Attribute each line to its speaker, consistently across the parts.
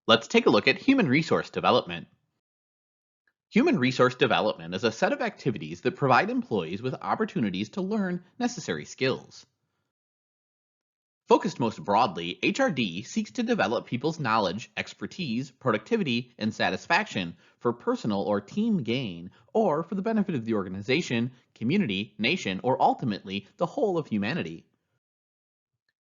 Speaker 1: Let's take a look at human resource development. Human resource development is a set of activities that provide employees with opportunities to learn necessary skills. Focused most broadly, HRD seeks to develop people's knowledge, expertise, productivity, and satisfaction for personal or team gain, or for the benefit of the organization, community, nation, or ultimately the whole of humanity.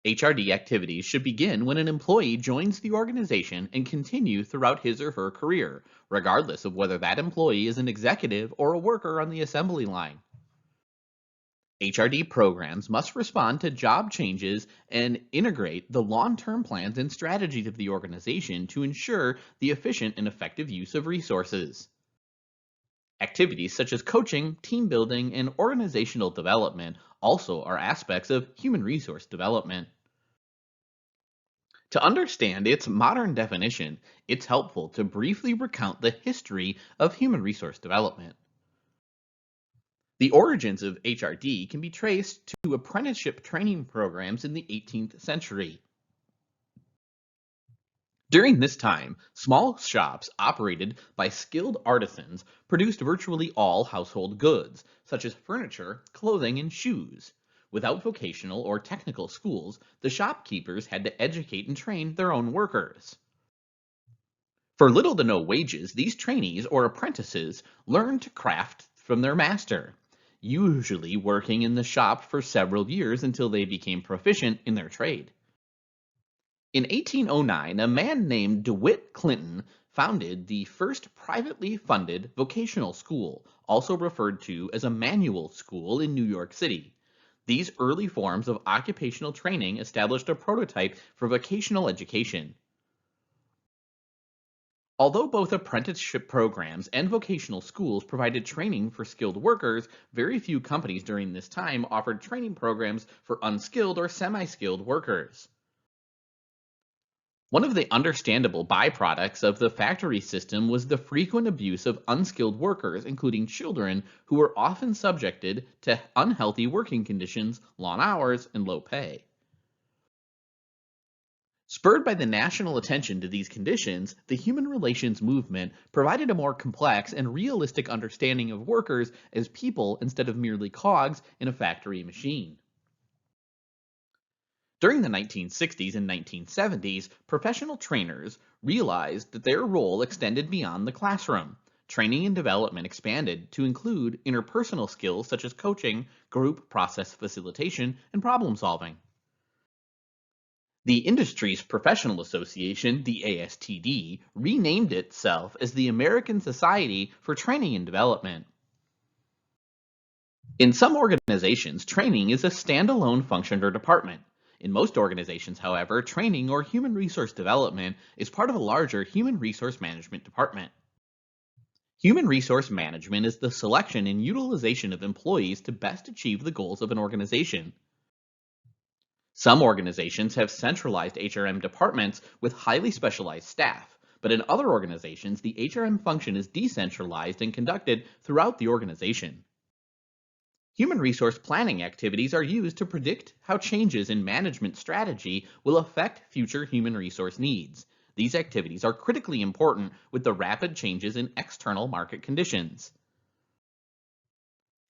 Speaker 1: HRD activities should begin when an employee joins the organization and continue throughout his or her career, regardless of whether that employee is an executive or a worker on the assembly line. HRD programs must respond to job changes and integrate the long-term plans and strategies of the organization to ensure the efficient and effective use of resources. Activities such as coaching, team building, and organizational development also are aspects of human resource development. To understand its modern definition, it's helpful to briefly recount the history of human resource development. The origins of HRD can be traced to apprenticeship training programs in the 18th century. During this time, small shops operated by skilled artisans produced virtually all household goods, such as furniture, clothing, and shoes. Without vocational or technical schools, the shopkeepers had to educate and train their own workers. For little to no wages, these trainees or apprentices learned to craft from their master, usually working in the shop for several years until they became proficient in their trade. In 1809, a man named DeWitt Clinton founded the first privately funded vocational school, also referred to as a manual school in New York City. These early forms of occupational training established a prototype for vocational education. Although both apprenticeship programs and vocational schools provided training for skilled workers, very few companies during this time offered training programs for unskilled or semi-skilled workers. One of the understandable byproducts of the factory system was the frequent abuse of unskilled workers, including children, who were often subjected to unhealthy working conditions, long hours, and low pay. Spurred by the national attention to these conditions, the human relations movement provided a more complex and realistic understanding of workers as people instead of merely cogs in a factory machine. During the 1960s and 1970s, professional trainers realized that their role extended beyond the classroom. Training and development expanded to include interpersonal skills such as coaching, group process facilitation, and problem solving. The industry's professional association, the ASTD, renamed itself as the American Society for Training and Development. In some organizations, training is a standalone function or department. In most organizations, however, training or human resource development is part of a larger human resource management department. Human resource management is the selection and utilization of employees to best achieve the goals of an organization. Some organizations have centralized HRM departments with highly specialized staff, but in other organizations, the HRM function is decentralized and conducted throughout the organization. Human resource planning activities are used to predict how changes in management strategy will affect future human resource needs. These activities are critically important with the rapid changes in external market conditions.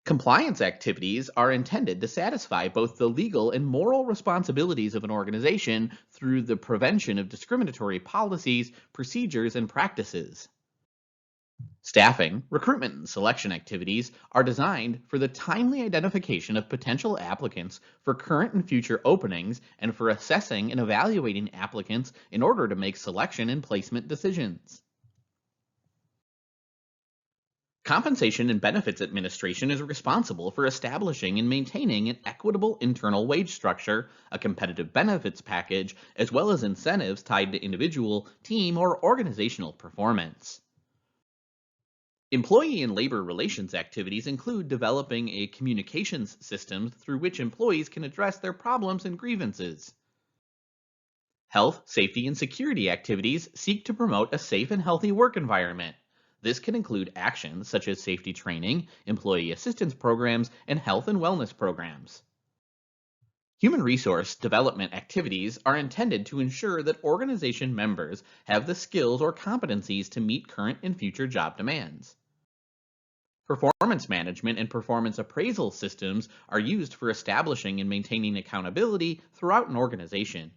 Speaker 1: Compliance activities are intended to satisfy both the legal and moral responsibilities of an organization through the prevention of discriminatory policies, procedures, and practices. Staffing, recruitment, and selection activities are designed for the timely identification of potential applicants for current and future openings and for assessing and evaluating applicants in order to make selection and placement decisions. Compensation and Benefits Administration is responsible for establishing and maintaining an equitable internal wage structure, a competitive benefits package, as well as incentives tied to individual, team, or organizational performance. Employee and labor relations activities include developing a communications system through which employees can address their problems and grievances. Health, safety, and security activities seek to promote a safe and healthy work environment. This can include actions such as safety training, employee assistance programs, and health and wellness programs. Human resource development activities are intended to ensure that organization members have the skills or competencies to meet current and future job demands. Performance management and performance appraisal systems are used for establishing and maintaining accountability throughout an organization.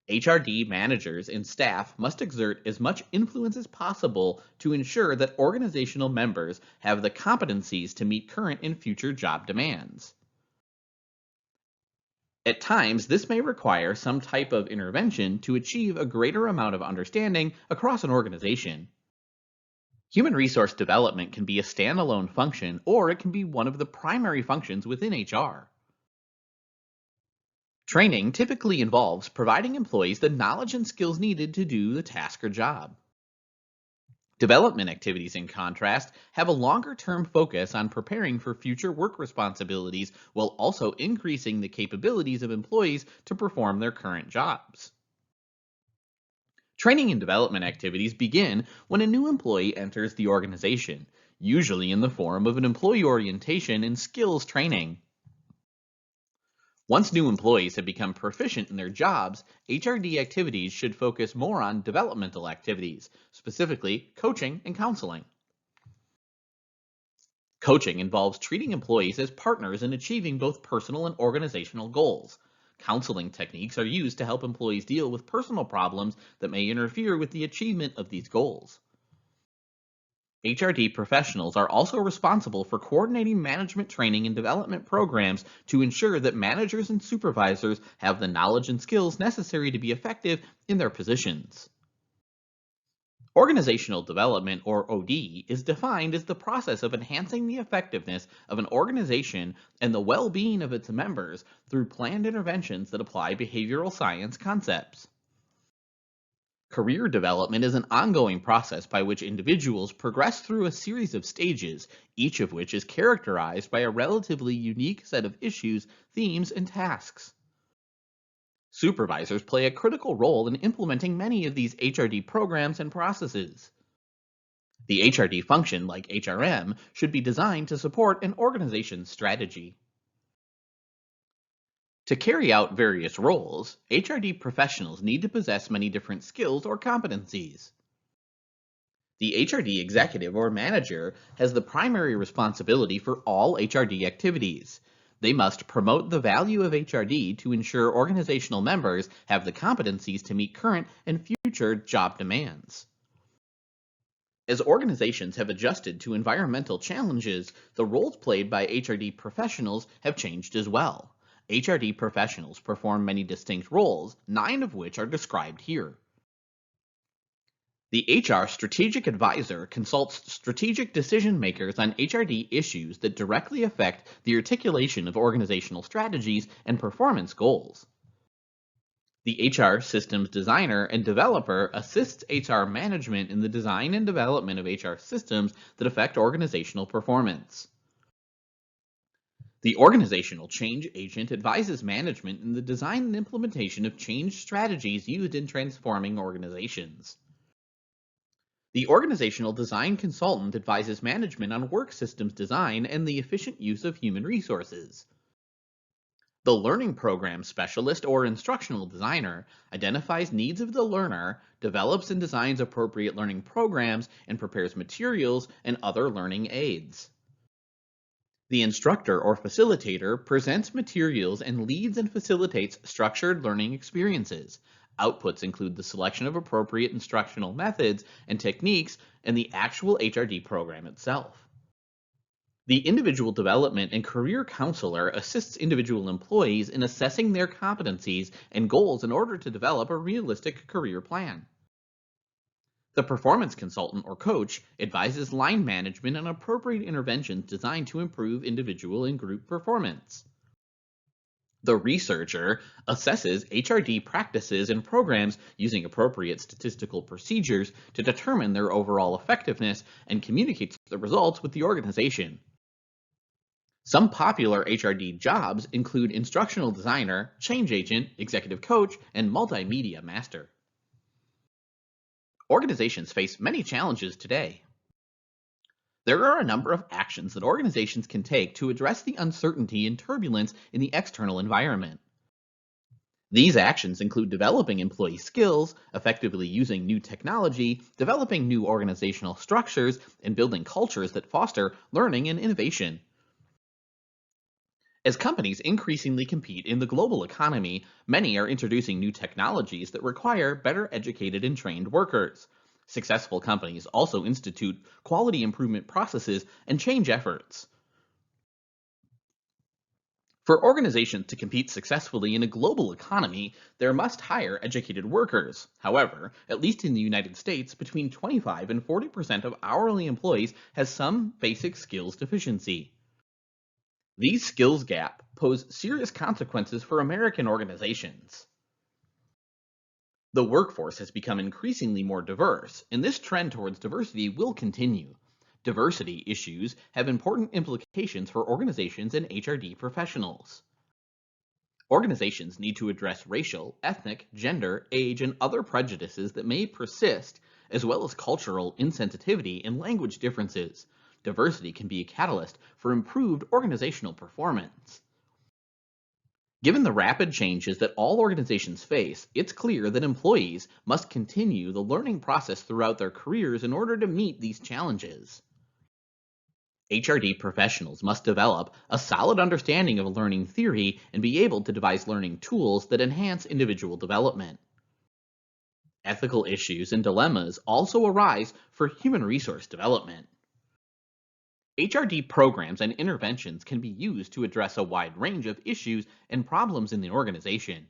Speaker 1: HRD managers and staff must exert as much influence as possible to ensure that organizational members have the competencies to meet current and future job demands. At times, this may require some type of intervention to achieve a greater amount of understanding across an organization. Human resource development can be a standalone function, or it can be one of the primary functions within HR. Training typically involves providing employees the knowledge and skills needed to do the task or job. Development activities, in contrast, have a longer term focus on preparing for future work responsibilities while also increasing the capabilities of employees to perform their current jobs. Training and development activities begin when a new employee enters the organization, usually in the form of an employee orientation and skills training. Once new employees have become proficient in their jobs, HRD activities should focus more on developmental activities, specifically coaching and counseling. Coaching involves treating employees as partners in achieving both personal and organizational goals. Counseling techniques are used to help employees deal with personal problems that may interfere with the achievement of these goals. HRD professionals are also responsible for coordinating management training and development programs to ensure that managers and supervisors have the knowledge and skills necessary to be effective in their positions. Organizational development, or OD, is defined as the process of enhancing the effectiveness of an organization and the well being of its members through planned interventions that apply behavioral science concepts. Career development is an ongoing process by which individuals progress through a series of stages, each of which is characterized by a relatively unique set of issues, themes, and tasks. Supervisors play a critical role in implementing many of these HRD programs and processes. The HRD function, like HRM, should be designed to support an organization's strategy. To carry out various roles, HRD professionals need to possess many different skills or competencies. The HRD executive or manager has the primary responsibility for all HRD activities. They must promote the value of HRD to ensure organizational members have the competencies to meet current and future job demands. As organizations have adjusted to environmental challenges, the roles played by HRD professionals have changed as well. HRD professionals perform many distinct roles, 9 of which are described here. The HR Strategic Advisor consults strategic decision makers on HRD issues that directly affect the articulation of organizational strategies and performance goals. The HR Systems Designer and Developer assists HR management in the design and development of HR systems that affect organizational performance. The Organizational Change Agent advises management in the design and implementation of change strategies used in transforming organizations. The Organizational Design Consultant advises management on work systems design and the efficient use of human resources. The Learning Program Specialist or Instructional Designer identifies needs of the learner, develops and designs appropriate learning programs, and prepares materials and other learning aids. The instructor or facilitator presents materials and leads and facilitates structured learning experiences. Outputs include the selection of appropriate instructional methods and techniques and the actual HRD program itself. The individual development and career counselor assists individual employees in assessing their competencies and goals in order to develop a realistic career plan. The performance consultant or coach advises line management on appropriate interventions designed to improve individual and group performance. The researcher assesses HRD practices and programs using appropriate statistical procedures to determine their overall effectiveness and communicates the results with the organization. Some popular HRD jobs include instructional designer, change agent, executive coach, and multimedia master. Organizations face many challenges today. There are a number of actions that organizations can take to address the uncertainty and turbulence in the external environment. These actions include developing employee skills, effectively using new technology, developing new organizational structures, and building cultures that foster learning and innovation. As companies increasingly compete in the global economy, many are introducing new technologies that require better educated and trained workers. Successful companies also institute quality improvement processes and change efforts. For organizations to compete successfully in a global economy, they must hire educated workers. However, at least in the United States, between 25 and 40% of hourly employees has some basic skills deficiency. These skills gap pose serious consequences for American organizations. The workforce has become increasingly more diverse, and this trend towards diversity will continue. Diversity issues have important implications for organizations and HRD professionals. Organizations need to address racial, ethnic, gender, age, and other prejudices that may persist, as well as cultural insensitivity and language differences. Diversity can be a catalyst for improved organizational performance. Given the rapid changes that all organizations face, it's clear that employees must continue the learning process throughout their careers in order to meet these challenges. HRD professionals must develop a solid understanding of learning theory and be able to devise learning tools that enhance individual development. Ethical issues and dilemmas also arise for human resource development. HRD programs and interventions can be used to address a wide range of issues and problems in the organization.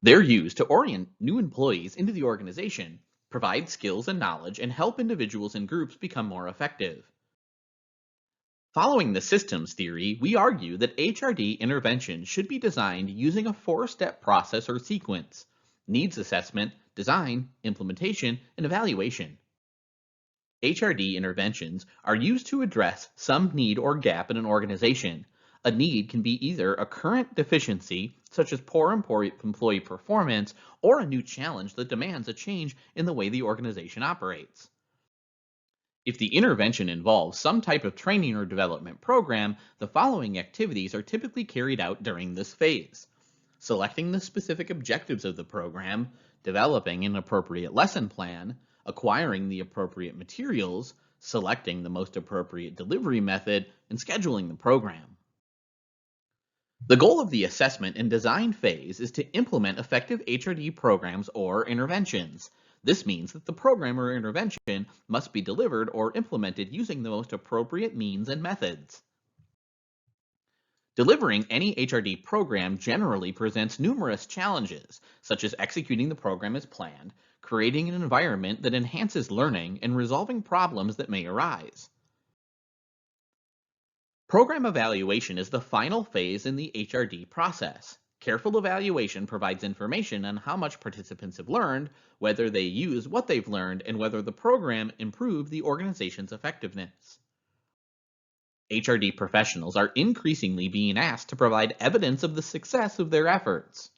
Speaker 1: They're used to orient new employees into the organization, provide skills and knowledge, and help individuals and groups become more effective. Following the systems theory, we argue that HRD interventions should be designed using a four-step process or sequence: needs assessment, design, implementation, and evaluation. HRD interventions are used to address some need or gap in an organization. A need can be either a current deficiency, such as poor employee performance, or a new challenge that demands a change in the way the organization operates. If the intervention involves some type of training or development program, the following activities are typically carried out during this phase: selecting the specific objectives of the program, developing an appropriate lesson plan, acquiring the appropriate materials, selecting the most appropriate delivery method, and scheduling the program. The goal of the assessment and design phase is to implement effective HRD programs or interventions. This means that the program or intervention must be delivered or implemented using the most appropriate means and methods. Delivering any HRD program generally presents numerous challenges, such as executing the program as planned, creating an environment that enhances learning, and resolving problems that may arise. Program evaluation is the final phase in the HRD process. Careful evaluation provides information on how much participants have learned, whether they use what they've learned, and whether the program improved the organization's effectiveness. HRD professionals are increasingly being asked to provide evidence of the success of their efforts.